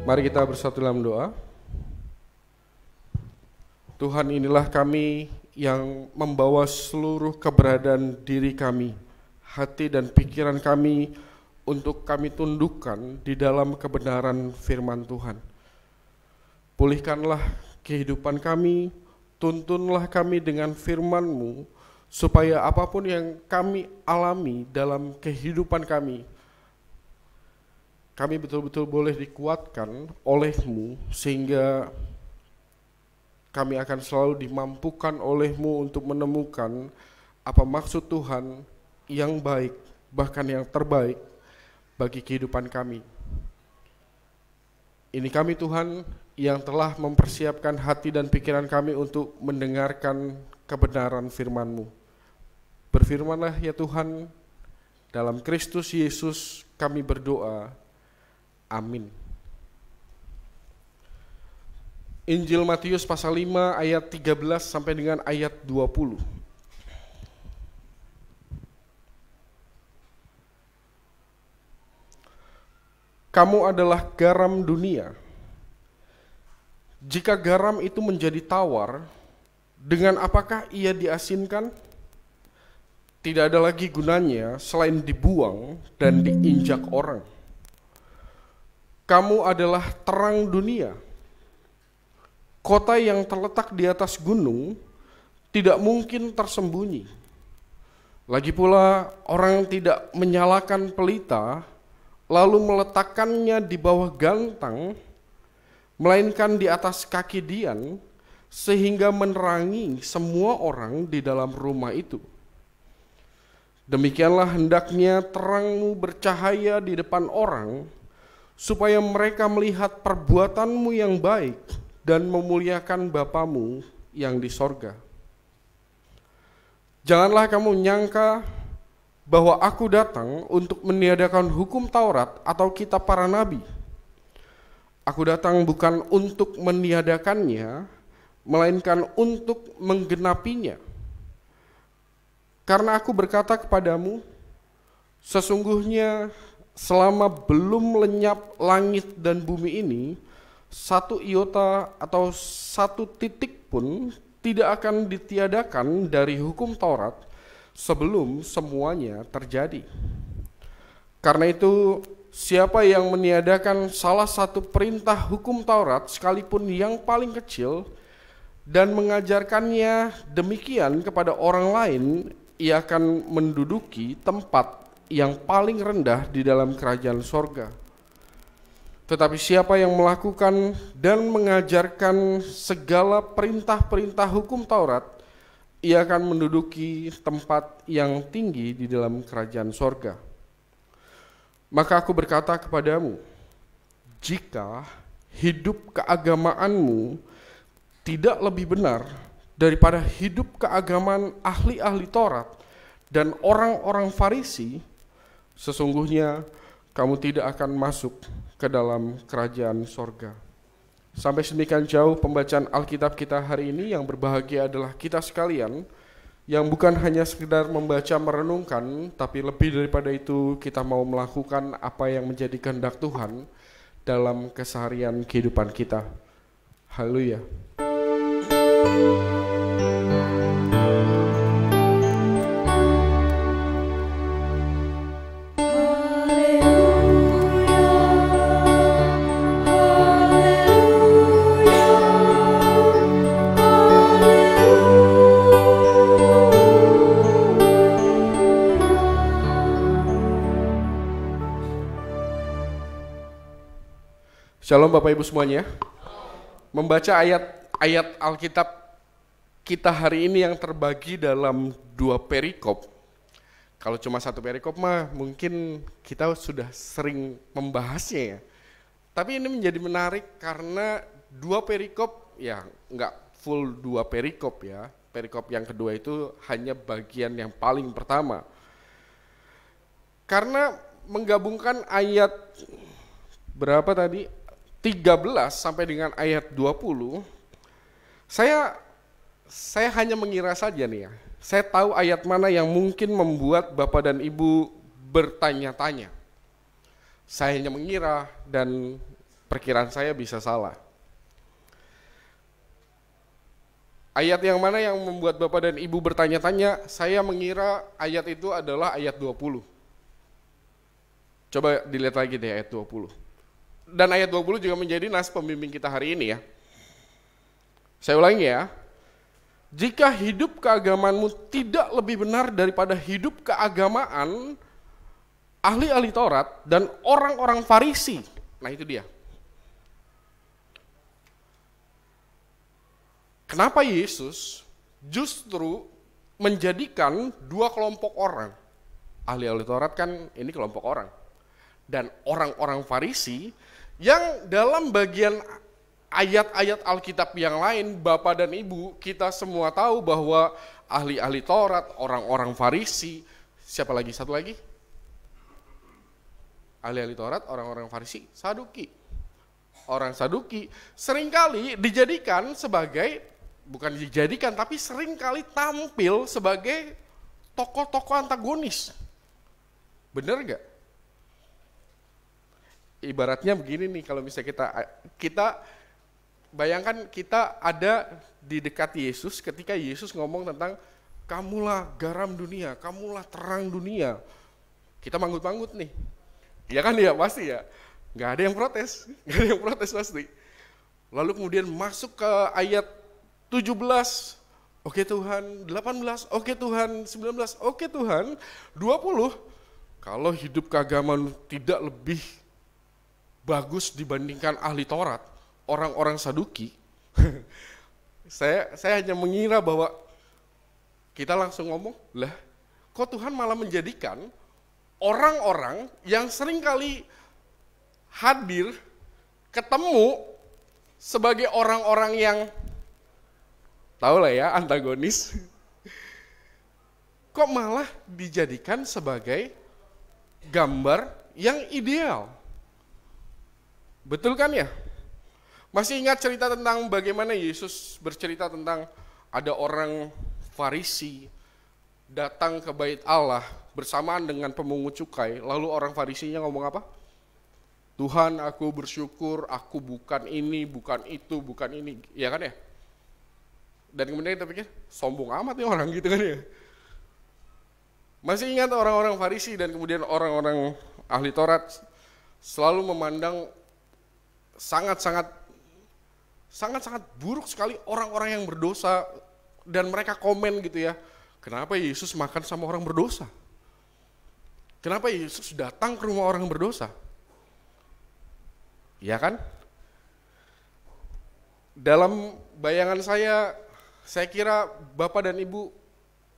Mari kita bersatu dalam doa. Tuhan, inilah kami yang membawa seluruh keberadaan diri kami, hati dan pikiran kami untuk kami tundukkan di dalam kebenaran firman Tuhan. Pulihkanlah kehidupan kami, tuntunlah kami dengan firman-Mu, supaya apapun yang kami alami dalam kehidupan kami betul-betul boleh dikuatkan oleh-Mu, sehingga kami akan selalu dimampukan oleh-Mu untuk menemukan apa maksud Tuhan yang baik, bahkan yang terbaik bagi kehidupan kami. Ini kami Tuhan yang telah mempersiapkan hati dan pikiran kami untuk mendengarkan kebenaran firman-Mu. Berfirmanlah ya Tuhan, dalam Kristus Yesus kami berdoa. Amin. Injil Matius pasal 5 ayat 13 sampai dengan ayat 20. Kamu adalah garam dunia. Jika garam itu menjadi tawar, dengan apakah ia diasinkan? Tidak ada lagi gunanya selain dibuang dan diinjak orang. Kamu adalah terang dunia. Kota yang terletak di atas gunung tidak mungkin tersembunyi. Lagi pula orang tidak menyalakan pelita lalu meletakkannya di bawah gantang, melainkan di atas kaki dian, sehingga menerangi semua orang di dalam rumah itu. Demikianlah hendaknya terangmu bercahaya di depan orang, supaya mereka melihat perbuatanmu yang baik dan memuliakan Bapamu yang di sorga. Janganlah kamu nyangka bahwa aku datang untuk meniadakan hukum Taurat atau kitab para nabi. Aku datang bukan untuk meniadakannya, melainkan untuk menggenapinya. Karena aku berkata kepadamu, sesungguhnya selama belum lenyap langit dan bumi ini, satu iota atau satu titik pun tidak akan ditiadakan dari hukum Taurat sebelum semuanya terjadi. Karena itu, siapa yang meniadakan salah satu perintah hukum Taurat sekalipun yang paling kecil dan mengajarkannya demikian kepada orang lain, ia akan menduduki tempat yang paling rendah di dalam kerajaan sorga. Tetapi siapa yang melakukan dan mengajarkan segala perintah-perintah hukum Taurat, ia akan menduduki tempat yang tinggi di dalam kerajaan sorga. Maka aku berkata kepadamu, jika hidup keagamaanmu tidak lebih benar daripada hidup keagamaan ahli-ahli Taurat dan orang-orang Farisi, sesungguhnya kamu tidak akan masuk ke dalam kerajaan sorga. Sampai sedemikian jauh pembacaan Alkitab kita hari ini. Yang berbahagia adalah kita sekalian yang bukan hanya sekedar membaca merenungkan, tapi lebih daripada itu kita mau melakukan apa yang menjadi kehendak Tuhan dalam keseharian kehidupan kita. Haleluya. Shalom Bapak Ibu semuanya. Membaca ayat Alkitab kita hari ini yang terbagi dalam 2 perikop. Kalau cuma 1 perikop mah mungkin kita sudah sering membahasnya ya. Tapi ini menjadi menarik karena 2 perikop ya enggak full 2 perikop ya. Perikop yang kedua itu hanya bagian yang paling pertama. Karena menggabungkan ayat berapa tadi? 13 sampai dengan ayat 20, saya hanya mengira saja nih ya. Saya tahu ayat mana yang mungkin membuat Bapak dan Ibu bertanya-tanya. Saya hanya mengira dan perkiraan saya bisa salah. Ayat yang mana yang membuat Bapak dan Ibu bertanya-tanya? Saya mengira ayat itu adalah ayat 20. Coba dilihat lagi deh ayat 20. Dan ayat 20 juga menjadi nas pembimbing kita hari ini ya. Saya ulangi ya. Jika hidup keagamaanmu tidak lebih benar daripada hidup keagamaan ahli-ahli Taurat dan orang-orang Farisi. Nah itu dia. Kenapa Yesus justru menjadikan dua kelompok orang? Ahli-ahli Taurat kan ini kelompok orang. Dan orang-orang Farisi yang dalam bagian ayat-ayat Alkitab yang lain, Bapak dan Ibu, kita semua tahu bahwa ahli-ahli Taurat, orang-orang Farisi, siapa lagi? Satu lagi? Ahli-ahli Taurat, orang-orang Farisi, Saduki. Orang Saduki seringkali dijadikan sebagai, bukan dijadikan, tapi seringkali tampil sebagai tokoh-tokoh antagonis. Bener gak? Ibaratnya begini nih, kalau misalnya kita bayangkan kita ada di dekat Yesus ketika Yesus ngomong tentang kamulah garam dunia, kamulah terang dunia. Kita manggut-manggut nih. Ya kan ya, pasti ya. Nggak ada yang protes, nggak ada yang protes pasti. Lalu kemudian masuk ke ayat 17, oke Tuhan, 18, oke Tuhan, 19, oke Tuhan, 20, kalau hidup keagamaan tidak lebih bagus dibandingkan ahli Taurat, orang-orang Saduki, saya hanya mengira bahwa kita langsung ngomong, lah kok Tuhan malah menjadikan orang-orang yang seringkali hadir, ketemu sebagai orang-orang yang tahu lah ya, antagonis. Kok malah dijadikan sebagai gambar yang ideal? Betul kan ya? Masih ingat cerita tentang bagaimana Yesus bercerita tentang ada orang Farisi datang ke bait Allah bersamaan dengan pemungut cukai, lalu orang Farisinya ngomong apa? Tuhan, aku bersyukur, aku bukan ini, bukan itu, bukan ini, ya kan ya? Dan kemudian kita pikir, sombong amat nih orang gitu kan ya? Masih ingat orang-orang Farisi dan kemudian orang-orang ahli Taurat selalu memandang sangat-sangat buruk sekali orang-orang yang berdosa, dan mereka komen gitu ya, kenapa Yesus makan sama orang berdosa? Kenapa Yesus datang ke rumah orang berdosa? Ya kan? Dalam bayangan saya kira Bapak dan Ibu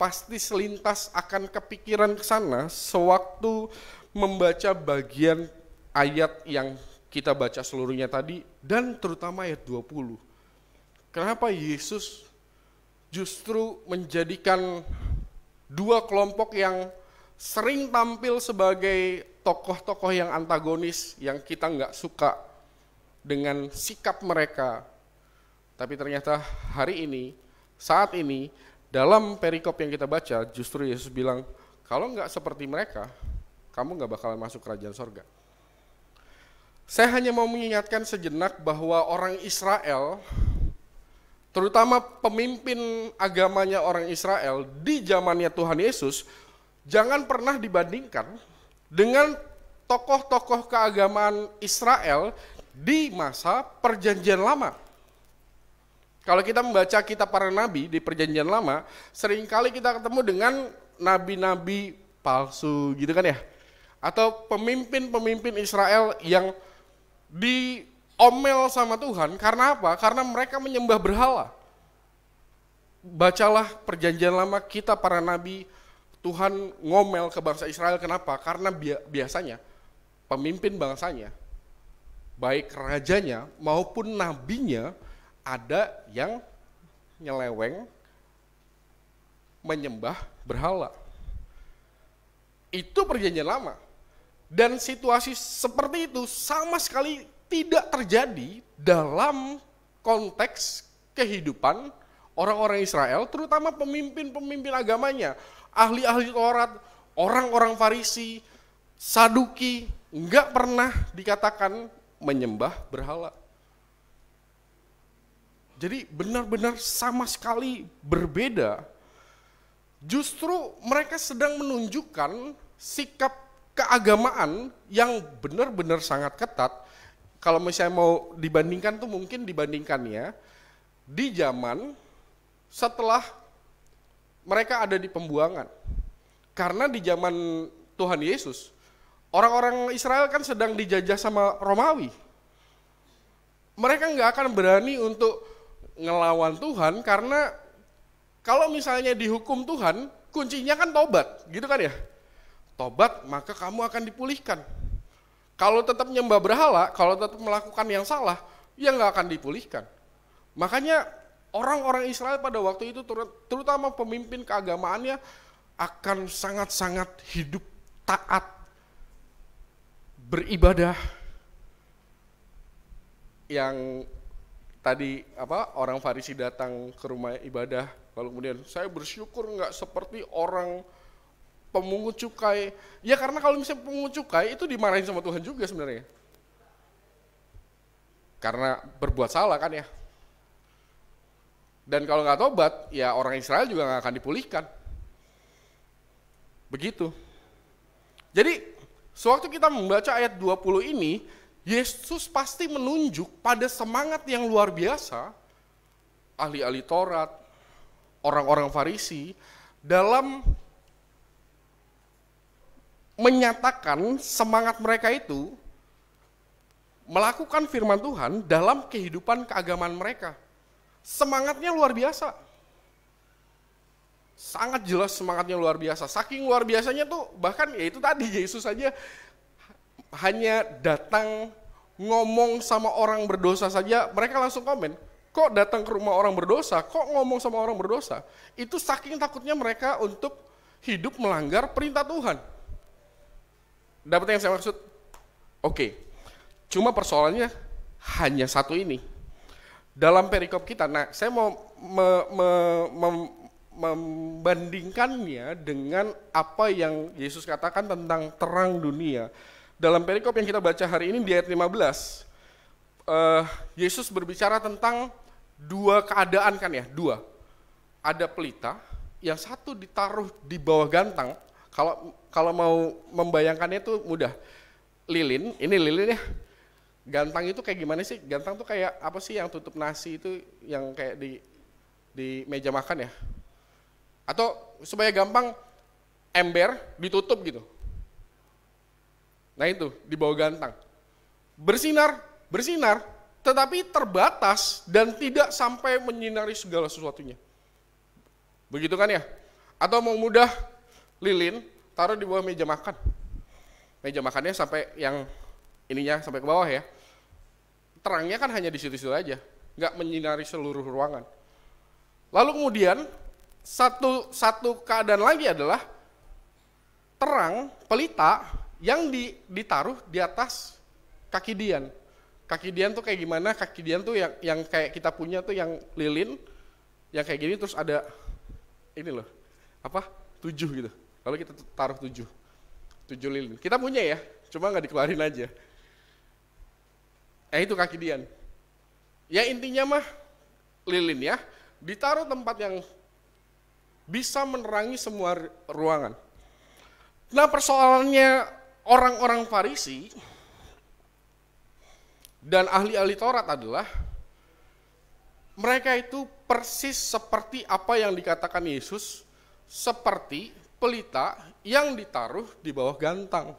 pasti selintas akan kepikiran ke sana sewaktu membaca bagian ayat yang kita baca seluruhnya tadi, dan terutama ayat 20. Kenapa Yesus justru menjadikan dua kelompok yang sering tampil sebagai tokoh-tokoh yang antagonis, yang kita nggak suka dengan sikap mereka. Tapi ternyata hari ini, saat ini, dalam perikop yang kita baca, justru Yesus bilang, kalau nggak seperti mereka, kamu nggak bakalan masuk kerajaan sorga. Saya hanya mau mengingatkan sejenak bahwa orang Israel, terutama pemimpin agamanya orang Israel di zamannya Tuhan Yesus, jangan pernah dibandingkan dengan tokoh-tokoh keagamaan Israel di masa Perjanjian Lama. Kalau kita membaca kitab para nabi di Perjanjian Lama, seringkali kita ketemu dengan nabi-nabi palsu gitu kan ya. Atau pemimpin-pemimpin Israel yang diomel sama Tuhan, karena apa? Karena mereka menyembah berhala. Bacalah Perjanjian Lama, kitab para nabi, Tuhan ngomel ke bangsa Israel, kenapa? Karena biasanya pemimpin bangsanya, baik rajanya maupun nabinya, ada yang nyeleweng menyembah berhala. Itu Perjanjian Lama. Dan situasi seperti itu sama sekali tidak terjadi dalam konteks kehidupan orang-orang Israel, terutama pemimpin-pemimpin agamanya, ahli-ahli Taurat, orang-orang Farisi, Saduki, enggak pernah dikatakan menyembah berhala. Jadi benar-benar sama sekali berbeda. Justru mereka sedang menunjukkan sikap keagamaan yang benar-benar sangat ketat. Kalau misalnya mau dibandingkan tuh mungkin dibandingkannya di zaman setelah mereka ada di pembuangan. Karena di zaman Tuhan Yesus, orang-orang Israel kan sedang dijajah sama Romawi. Mereka nggak akan berani untuk ngelawan Tuhan karena kalau misalnya dihukum Tuhan, kuncinya kan tobat, gitu kan ya? Tobat, maka kamu akan dipulihkan. Kalau tetap nyembah berhala, kalau tetap melakukan yang salah, ya nggak akan dipulihkan. Makanya orang-orang Israel pada waktu itu, terutama pemimpin keagamaannya, akan sangat-sangat hidup taat, beribadah. Yang tadi orang Farisi datang ke rumah ibadah, lalu kemudian saya bersyukur nggak seperti orang pemungut cukai. Ya karena kalau misalnya pemungut cukai itu dimarahin sama Tuhan juga sebenarnya. Karena berbuat salah kan ya. Dan kalau nggak tobat, ya orang Israel juga nggak akan dipulihkan. Begitu. Jadi, sewaktu kita membaca ayat 20 ini, Yesus pasti menunjuk pada semangat yang luar biasa, ahli-ahli Taurat, orang-orang Farisi, dalam menyatakan semangat mereka itu melakukan firman Tuhan dalam kehidupan keagamaan mereka. Semangatnya luar biasa. Sangat jelas semangatnya luar biasa. Saking luar biasanya tuh bahkan ya itu tadi Yesus saja hanya datang ngomong sama orang berdosa saja mereka langsung komen, kok datang ke rumah orang berdosa, kok ngomong sama orang berdosa. Itu saking takutnya mereka untuk hidup melanggar perintah Tuhan. Dapat yang saya maksud? Oke. Cuma persoalannya hanya satu ini. Dalam perikop kita, nah saya mau membandingkannya dengan apa yang Yesus katakan tentang terang dunia. Dalam perikop yang kita baca hari ini di ayat 15, Yesus berbicara tentang dua keadaan kan ya, dua. Ada pelita, yang satu ditaruh di bawah gantang. Kalau mau membayangkannya itu mudah. Lilin, ini lilin ya. Gantang itu kayak gimana sih? Gantang tuh kayak apa sih yang tutup nasi itu yang kayak di meja makan ya? Atau supaya gampang, ember ditutup gitu. Nah itu, di bawah gantang. Bersinar, tetapi terbatas dan tidak sampai menyinari segala sesuatunya. Begitu kan ya? Atau mau mudah, lilin, taruh di bawah meja makan. Meja makannya sampai yang ininya sampai ke bawah ya. Terangnya kan hanya di situ-situ aja, nggak menyinari seluruh ruangan. Lalu kemudian satu keadaan lagi adalah terang pelita yang ditaruh di atas kaki dian. Kaki dian tuh kayak gimana? Kaki dian tuh yang kayak kita punya tuh yang lilin, yang kayak gini terus ada ini loh, 7 gitu. Lalu kita taruh 7 lilin. Kita punya ya, cuma nggak dikeluarin aja. Itu kaki dian. Ya intinya mah lilin ya, ditaruh tempat yang bisa menerangi semua ruangan. Nah persoalannya orang-orang Farisi dan ahli-ahli Taurat adalah mereka itu persis seperti apa yang dikatakan Yesus, seperti pelita yang ditaruh di bawah gantang.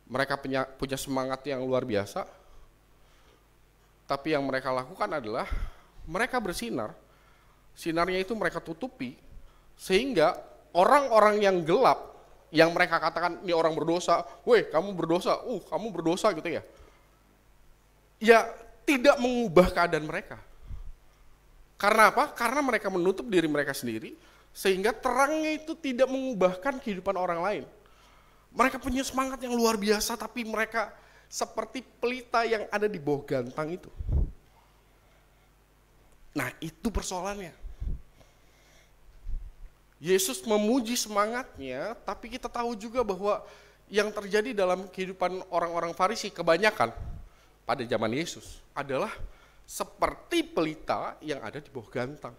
Mereka punya semangat yang luar biasa, tapi yang mereka lakukan adalah mereka bersinar. Sinarnya itu mereka tutupi, sehingga orang-orang yang gelap, yang mereka katakan ini orang berdosa, weh kamu berdosa gitu ya. Ya tidak mengubah keadaan mereka. Karena apa? Karena mereka menutup diri mereka sendiri, sehingga terangnya itu tidak mengubahkan kehidupan orang lain. Mereka punya semangat yang luar biasa, tapi mereka seperti pelita yang ada di bawah gantang itu. Nah itu persoalannya. Yesus memuji semangatnya, tapi kita tahu juga bahwa yang terjadi dalam kehidupan orang-orang Farisi kebanyakan pada zaman Yesus adalah seperti pelita yang ada di bawah gantang.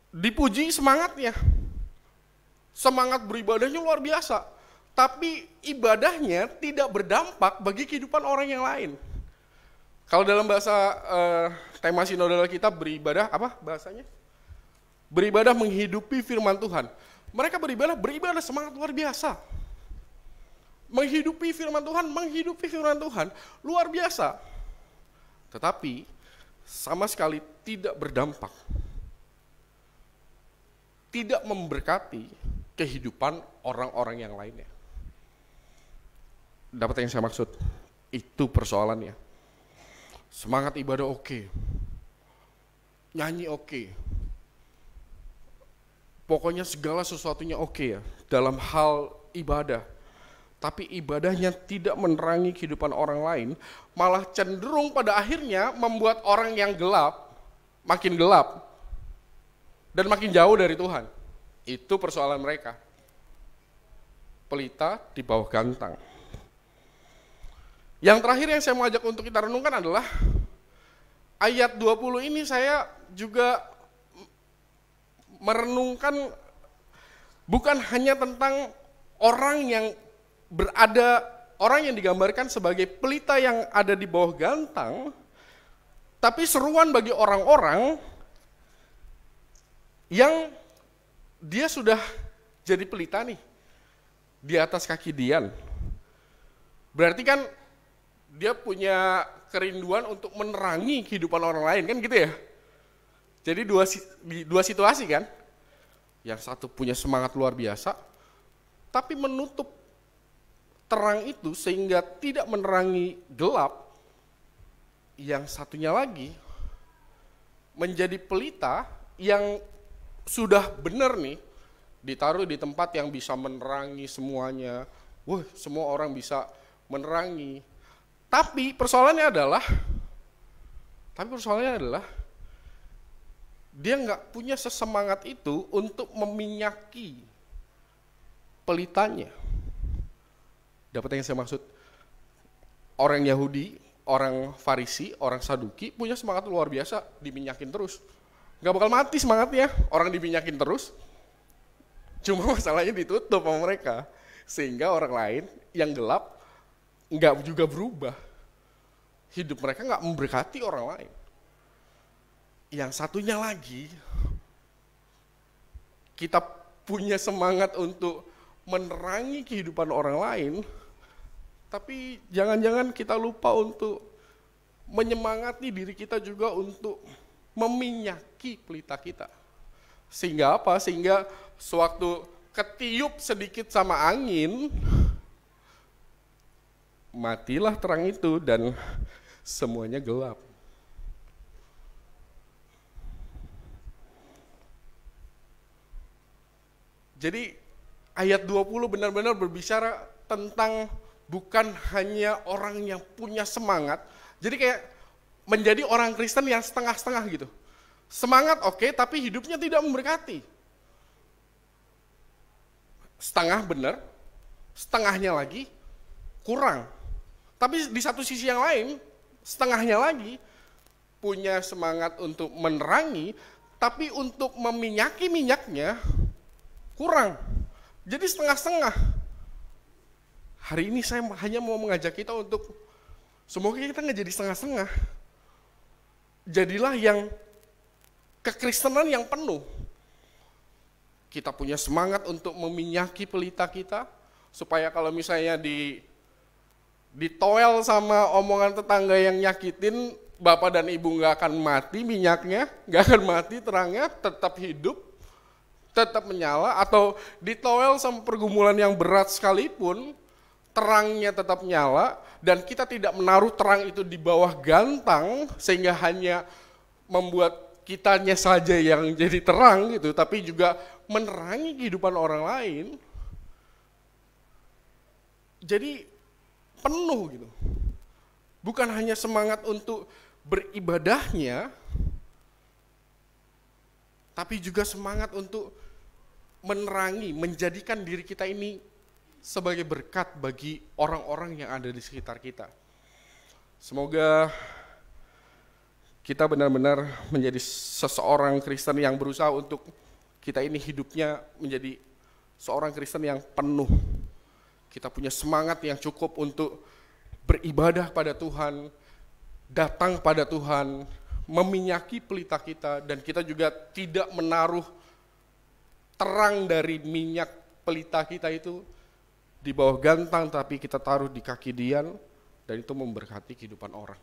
Dipuji semangatnya, semangat beribadahnya luar biasa, tapi ibadahnya tidak berdampak bagi kehidupan orang yang lain. Kalau dalam bahasa tema sinodal kita beribadah, apa bahasanya? Beribadah menghidupi firman Tuhan. Mereka beribadah semangat luar biasa. Menghidupi firman Tuhan luar biasa. Tetapi sama sekali tidak berdampak. Tidak memberkati kehidupan orang-orang yang lainnya. Dapat yang saya maksud? Itu persoalannya. Semangat ibadah oke. Nyanyi oke. Pokoknya segala sesuatunya oke ya dalam hal ibadah. Tapi ibadahnya tidak menerangi kehidupan orang lain, malah cenderung pada akhirnya membuat orang yang gelap makin gelap dan makin jauh dari Tuhan. Itu persoalan mereka. Pelita di bawah gantang. Yang terakhir yang saya mau ajak untuk kita renungkan adalah ayat 20 ini. Saya juga merenungkan bukan hanya tentang orang yang digambarkan sebagai pelita yang ada di bawah gantang, tapi seruan bagi orang-orang yang dia sudah jadi pelita nih di atas kaki Dian. Berarti kan dia punya kerinduan untuk menerangi kehidupan orang lain, kan gitu ya. Jadi dua situasi kan. Yang satu punya semangat luar biasa, tapi menutup terang itu sehingga tidak menerangi gelap. Yang satunya lagi menjadi pelita yang sudah benar nih, ditaruh di tempat yang bisa menerangi semuanya. Semua orang bisa menerangi. Tapi persoalannya adalah dia nggak punya sesemangat itu untuk meminyaki pelitanya. Dapat yang saya maksud? Orang Yahudi, orang Farisi, orang Saduki punya semangat luar biasa, diminyakin terus. Nggak bakal mati semangatnya, orang diminyakin terus. Cuma masalahnya ditutup sama mereka, sehingga orang lain yang gelap nggak juga berubah. Hidup mereka nggak memberkati orang lain. Yang satunya lagi, kita punya semangat untuk menerangi kehidupan orang lain, tapi jangan-jangan kita lupa untuk menyemangati diri kita juga untuk meminyaki pelita kita. Sehingga apa? Sehingga sewaktu ketiup sedikit sama angin, matilah terang itu dan semuanya gelap. Jadi ayat 20 benar-benar berbicara tentang bukan hanya orang yang punya semangat. Jadi kayak menjadi orang Kristen yang setengah-setengah gitu. Semangat oke, tapi hidupnya tidak memberkati. Setengah benar, setengahnya lagi kurang. Tapi di satu sisi yang lain, setengahnya lagi punya semangat untuk menerangi, tapi untuk meminyaki minyaknya kurang. Jadi setengah-setengah. Hari ini saya hanya mau mengajak kita untuk semoga kita nggak jadi setengah-setengah. Jadilah yang kekristenan yang penuh. Kita punya semangat untuk meminyaki pelita kita, supaya kalau misalnya ditoel sama omongan tetangga yang nyakitin, bapak dan ibu nggak akan mati minyaknya, nggak akan mati terangnya, tetap hidup, tetap menyala. Atau ditoel sama pergumulan yang berat sekalipun, terangnya tetap nyala, dan kita tidak menaruh terang itu di bawah gantang sehingga hanya membuat kitanya saja yang jadi terang gitu, tapi juga menerangi kehidupan orang lain. Jadi penuh gitu. Bukan hanya semangat untuk beribadahnya, tapi juga semangat untuk menerangi, menjadikan diri kita ini sebagai berkat bagi orang-orang yang ada di sekitar kita. Semoga kita benar-benar menjadi seseorang Kristen yang berusaha untuk kita ini hidupnya menjadi seorang Kristen yang penuh. Kita punya semangat yang cukup untuk beribadah pada Tuhan, datang pada Tuhan, meminyaki pelita kita, dan kita juga tidak menaruh terang dari minyak pelita kita itu di bawah gantang, tapi kita taruh di kaki Dian, dan itu memberkati kehidupan orang.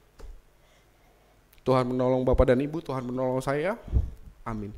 Tuhan menolong Bapak dan Ibu, Tuhan menolong saya. Amin.